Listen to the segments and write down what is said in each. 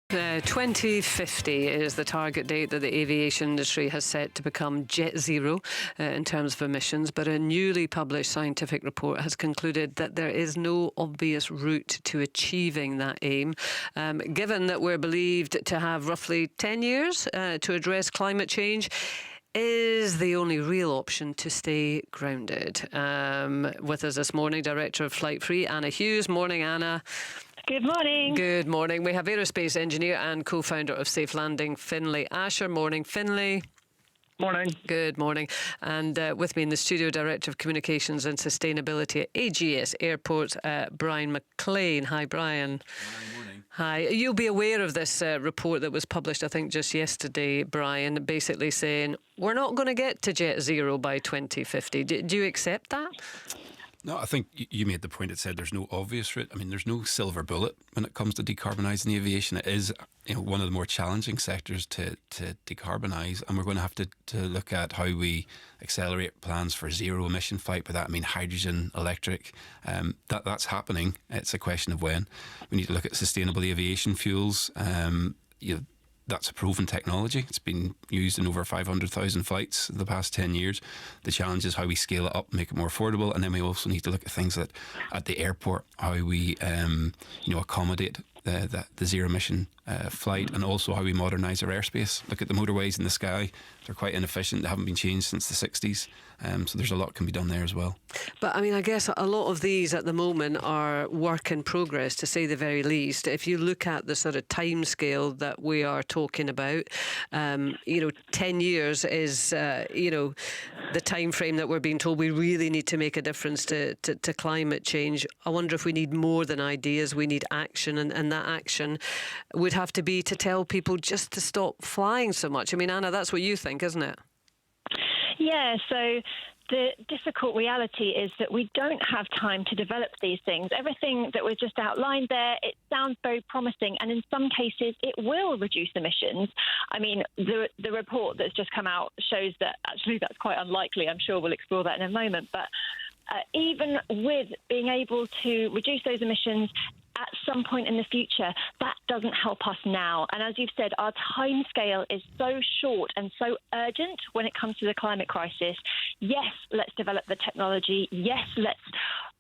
2050 is the target date that the aviation industry has set to become jet zero in terms of emissions, but a newly published scientific report has concluded that there is no obvious route to achieving that aim. Given that we're believed to have roughly 10 years to address climate change, is the only real option to stay grounded. With us this morning, Director of Flight Free, Anna Hughes. Morning, Anna. Good morning. Good morning. We have aerospace engineer and co-founder of Safe Landing, Finlay Asher. Morning, Finlay. Morning. Good morning. And with me in the studio, Director of Communications and Sustainability at AGS Airports, Brian McLean. Hi, Brian. Morning. Hi. You'll be aware of this report that was published, I think, just yesterday, Brian, basically saying we're not going to get to jet zero by 2050. Do you accept that? No, I think you made the point that said there's no obvious route. I mean, there's no silver bullet when it comes to decarbonising aviation. It is, one of the more challenging sectors to decarbonise, and we're going to have to look at how we accelerate plans for zero emission flight. By that I mean hydrogen, electric. That's happening. It's a question of when. We need to look at sustainable aviation fuels. That's a proven technology. It's been used in over 500,000 flights the past 10 years. The challenge is how we scale it up, make it more affordable, and then we also need to look at things that at the airport, how we accommodate the zero emission flight, and also how we modernise our airspace. Look at the motorways in the sky. They're quite inefficient. They haven't been changed since the 60s. So there's a lot can be done there as well. But I mean, I guess a lot of these at the moment are work in progress, to say the very least. If you look at the sort of time scale that we are talking about, 10 years is, the time frame that we're being told we really need to make a difference to climate change. I wonder if we need more than ideas. We need action, and that action would have to be to tell people just to stop flying so much. I mean, Anna, that's what you think, isn't it? Yeah, so the difficult reality is that we don't have time to develop these things. Everything that was just outlined there, it sounds very promising, and in some cases it will reduce emissions. I mean, the report that's just come out shows that actually that's quite unlikely. I'm sure we'll explore that in a moment. But even with being able to reduce those emissions at some point in the future, that doesn't help us now. And as you've said, our timescale is so short and so urgent when it comes to the climate crisis. Yes, let's develop the technology. Yes, let's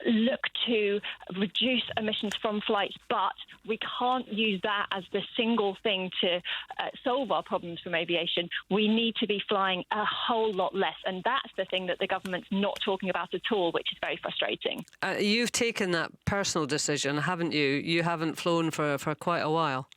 look to reduce emissions from flights, but we can't use that as the single thing to solve our problems from aviation. We need to be flying a whole lot less, and that's the thing that the government's not talking about at all, which is very frustrating. You've taken that personal decision, haven't you? You haven't flown for quite a while.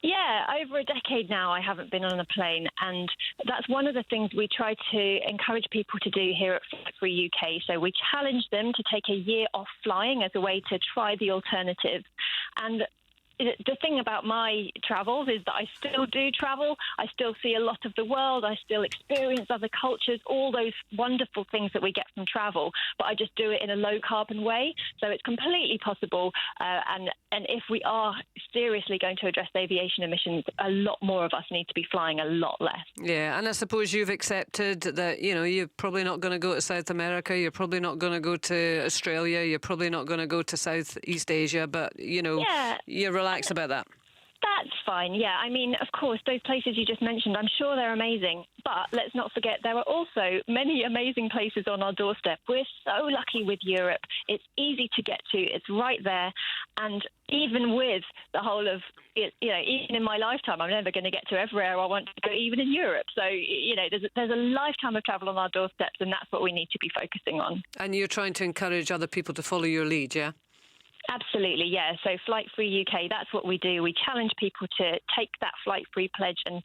Yeah, over a decade now I haven't been on a plane, and that's one of the things we try to encourage people to do here at Flight Free UK. So we challenge them to take a year off flying as a way to try the alternative. And the thing about my travels is that I still do travel. I still see a lot of the world. I still experience other cultures, all those wonderful things that we get from travel. But I just do it in a low carbon way. So it's completely possible. And if we are seriously going to address aviation emissions, a lot more of us need to be flying a lot less. Yeah, and I suppose you've accepted that, you're probably not going to go to South America. You're probably not going to go to Australia. You're probably not going to go to Southeast Asia. But, you're relaxed about that. That's fine, yeah. I mean, of course, those places you just mentioned, I'm sure they're amazing. But let's not forget there are also many amazing places on our doorstep. We're so lucky with Europe. It's easy to get to. It's right there. And even with the whole of, even in my lifetime, I'm never going to get to everywhere I want to go, even in Europe. So, there's a lifetime of travel on our doorsteps, and that's what we need to be focusing on. And you're trying to encourage other people to follow your lead, yeah? Absolutely, yeah. So Flight Free UK, that's what we do. We challenge people to take that Flight Free pledge, and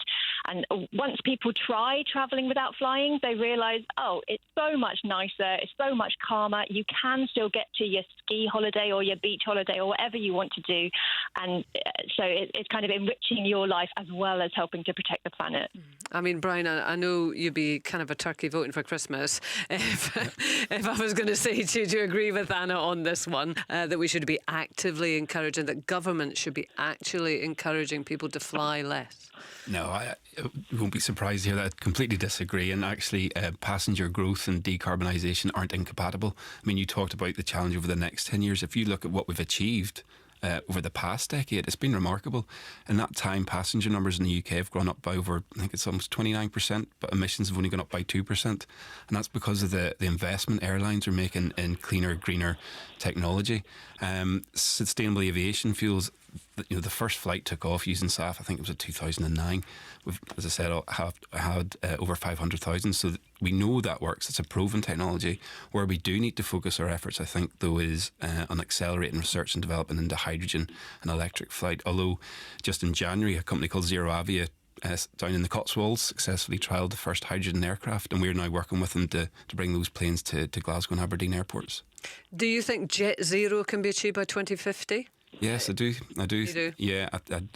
once people try travelling without flying, they realise, it's so much nicer, it's so much calmer. You can still get to your ski holiday or your beach holiday or whatever you want to do. And so it's kind of enriching your life as well as helping to protect the planet. I mean, Brian, I know you'd be kind of a turkey voting for Christmas if I was going to say to you, do you agree with Anna on this one, that we should be actively encouraging, that government should be actually encouraging people to fly less? No, I won't be surprised to hear that. I completely disagree. And actually, passenger growth and decarbonisation aren't incompatible. I mean, you talked about the challenge over the next 10 years. If you look at what we've achieved over the past decade. It's been remarkable. In that time, passenger numbers in the UK have gone up by over, I think it's almost 29%, but emissions have only gone up by 2%. And that's because of the investment airlines are making in cleaner, greener technology. Sustainable aviation fuels, the first flight took off using SAF, I think it was in 2009. We've, as I said, have had over 500,000. So we know that works. It's a proven technology. Where we do need to focus our efforts, I think, though, is on accelerating research and development into hydrogen and electric flight. Although just in January, a company called Zero Avia down in the Cotswolds successfully trialled the first hydrogen aircraft, and we're now working with them to bring those planes to Glasgow and Aberdeen airports. Do you think jet zero can be achieved by 2050? Yes, I do. You do? Yeah,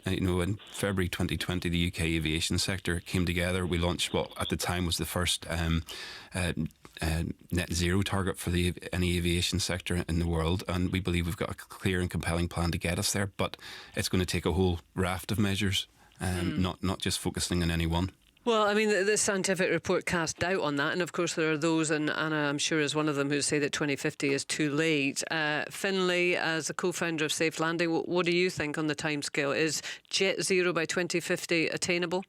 in February 2020, the UK aviation sector came together. We launched what at the time was the first net zero target for any aviation sector in the world, and we believe we've got a clear and compelling plan to get us there. But it's going to take a whole raft of measures, not just focusing on any one. Well, I mean, the scientific report cast doubt on that, and of course there are those, and Anna, I'm sure, is one of them, who say that 2050 is too late. Finlay, as a co-founder of Safe Landing, what do you think on the timescale? Is jet zero by 2050 attainable?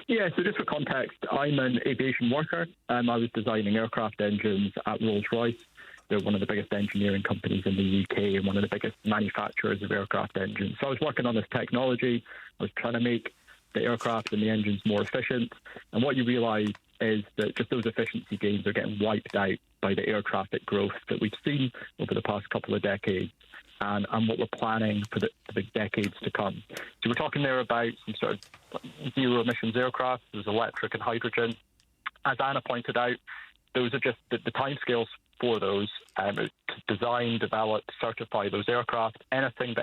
Yeah, so just for context, I'm an aviation worker. I was designing aircraft engines at Rolls-Royce. They're one of the biggest engineering companies in the UK and one of the biggest manufacturers of aircraft engines. So I was working on this technology. I was trying to make the aircraft and the engines more efficient. And what you realise is that just those efficiency gains are getting wiped out by the air traffic growth that we've seen over the past couple of decades and what we're planning for the decades to come. So we're talking there about some sort of zero emissions aircraft. There's electric and hydrogen. As Anna pointed out, those are just the timescales for those, to design, develop, certify those aircraft. Anything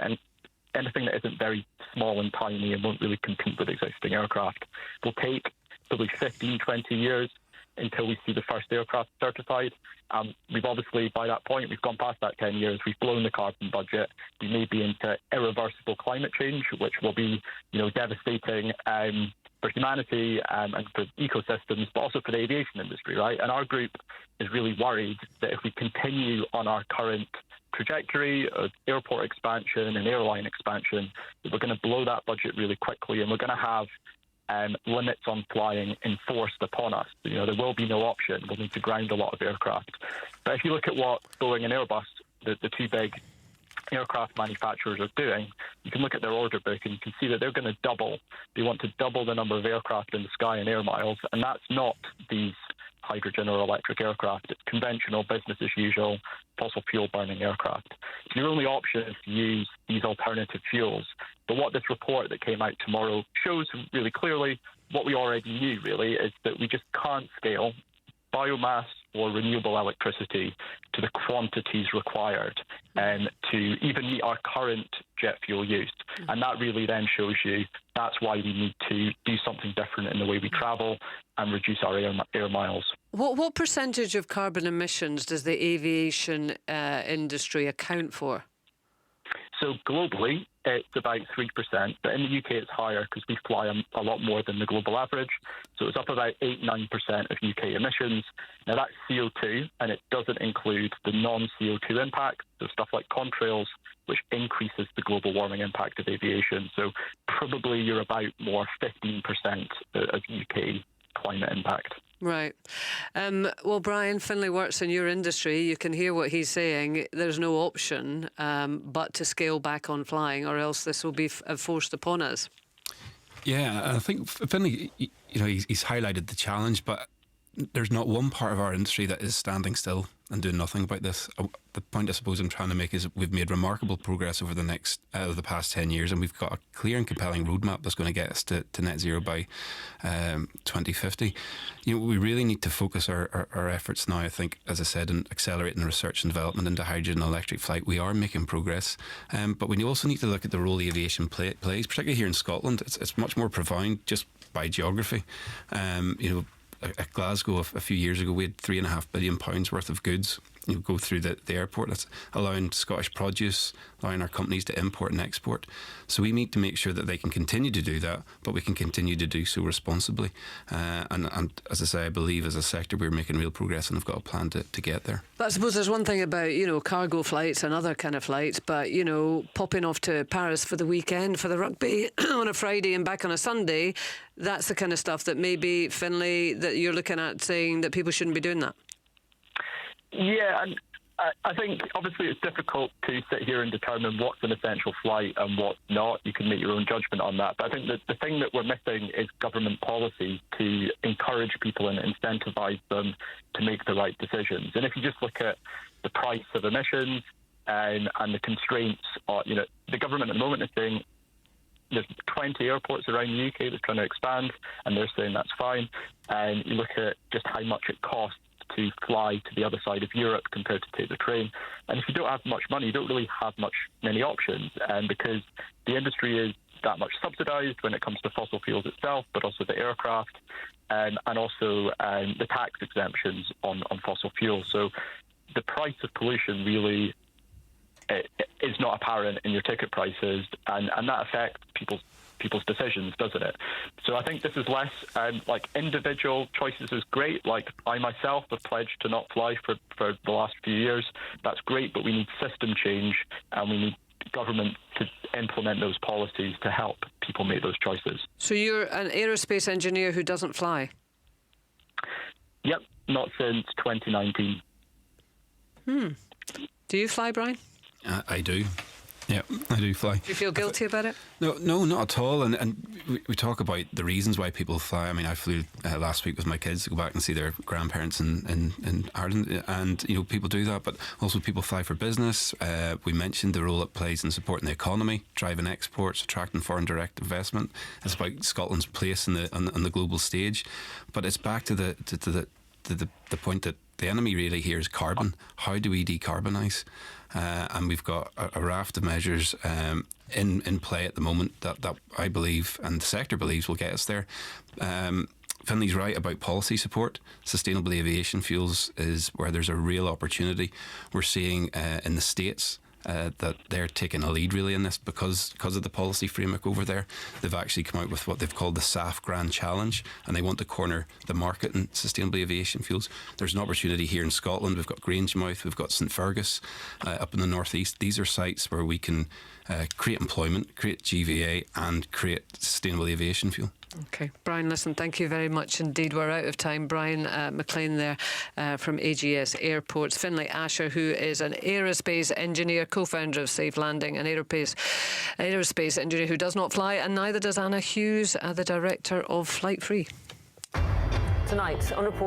that isn't very small and tiny and won't really compete with existing aircraft will take probably 15, 20 years until we see the first aircraft certified. We've obviously, by that point, we've gone past that 10 years. We've blown the carbon budget. We may be into irreversible climate change, which will be, devastating for humanity and for ecosystems, but also for the aviation industry, right? And our group is really worried that if we continue on our current trajectory of airport expansion and airline expansion, that we're going to blow that budget really quickly, and we're going to have limits on flying enforced upon us. There will be no option. We'll need to ground a lot of aircraft. But if you look at what Boeing and Airbus, the two big aircraft manufacturers, are doing, you can look at their order book and you can see that they're going to double. They want to double the number of aircraft in the sky and air miles, and that's not these hydrogen or electric aircraft. It's conventional, business as usual, fossil fuel burning aircraft. So your only option is to use these alternative fuels. But what this report that came out tomorrow shows really clearly, what we already knew really, is that we just can't scale biomass or renewable electricity to the quantities required to even meet our current jet fuel use. And that really then shows you that's why we need to do something different in the way we travel and reduce our air miles. What percentage of carbon emissions does the aviation industry account for? So globally, it's about 3%, but in the UK it's higher because we fly a lot more than the global average. So it's up about 8-9% of UK emissions. Now that's CO2, and it doesn't include the non-CO2 impact, so stuff like contrails, which increases the global warming impact of aviation. So probably you're about more 15% of UK climate impact. Right. Well, Brian, Finlay works in your industry. You can hear what he's saying. There's no option but to scale back on flying, or else this will be forced upon us. Yeah, I think Finlay, he's highlighted the challenge, but there's not one part of our industry that is standing still and doing nothing about this. The point I suppose I'm trying to make is we've made remarkable progress over the past 10 years, and we've got a clear and compelling roadmap that's going to get us to net zero by 2050. We really need to focus our efforts now, I think, as I said, in accelerating research and development into hydrogen and electric flight. We are making progress, but we also need to look at the role aviation plays, particularly here in Scotland. It's much more profound just by geography. At Glasgow a few years ago, we had £3.5 billion worth of goods go through the airport. That's allowing Scottish produce, allowing our companies to import and export. So we need to make sure that they can continue to do that, but we can continue to do so responsibly. And as I say, I believe as a sector we're making real progress and have got a plan to get there. But I suppose there's one thing about, cargo flights and other kind of flights, but, popping off to Paris for the weekend for the rugby on a Friday and back on a Sunday, that's the kind of stuff that maybe, Finlay, that you're looking at saying that people shouldn't be doing that. Yeah, and I think obviously it's difficult to sit here and determine what's an essential flight and what's not. You can make your own judgment on that. But I think that the thing that we're missing is government policy to encourage people and incentivise them to make the right decisions. And if you just look at the price of emissions and the constraints, the government at the moment is saying there's 20 airports around the UK that's trying to expand, and they're saying that's fine. And you look at just how much it costs to fly to the other side of Europe compared to take the train. And if you don't have much money, you don't really have many options. And because the industry is that much subsidised when it comes to fossil fuels itself, but also the aircraft and also the tax exemptions on fossil fuels. So the price of pollution really is not apparent in your ticket prices, and that affects people's decisions, doesn't it? So I think this is less like individual choices is great. Like I myself have pledged to not fly for the last few years. That's great, but we need system change and we need government to implement those policies to help people make those choices. So you're an aerospace engineer who doesn't fly? Yep, not since 2019. Do you fly, Brian? I do. Yeah, I do fly. Do you feel guilty about it? No, not at all. And we talk about the reasons why people fly. I mean, I flew last week with my kids to go back and see their grandparents in Ireland, and people do that. But also, people fly for business. We mentioned the role it plays in supporting the economy, driving exports, attracting foreign direct investment. It's about Scotland's place on the global stage. But it's back to the point that the enemy really here is carbon. How do we decarbonise? And we've got a raft of measures in play at the moment that I believe and the sector believes will get us there. Finlay's right about policy support. Sustainable aviation fuels is where there's a real opportunity. We're seeing in the States that they're taking a lead really in this because of the policy framework over there. They've actually come out with what they've called the SAF Grand Challenge, and they want to corner the market in sustainable aviation fuels. There's an opportunity here in Scotland. We've got Grangemouth, we've got St Fergus up in the northeast. These are sites where we can create employment, create GVA and create sustainable aviation fuel. Okay. Brian, listen, thank you very much indeed. We're out of time. Brian McLean there from AGS Airports. Finlay Asher, who is an aerospace engineer, co-founder of Safe Landing, an aerospace engineer who does not fly, and neither does Anna Hughes, the director of Flight Free. Tonight on Report.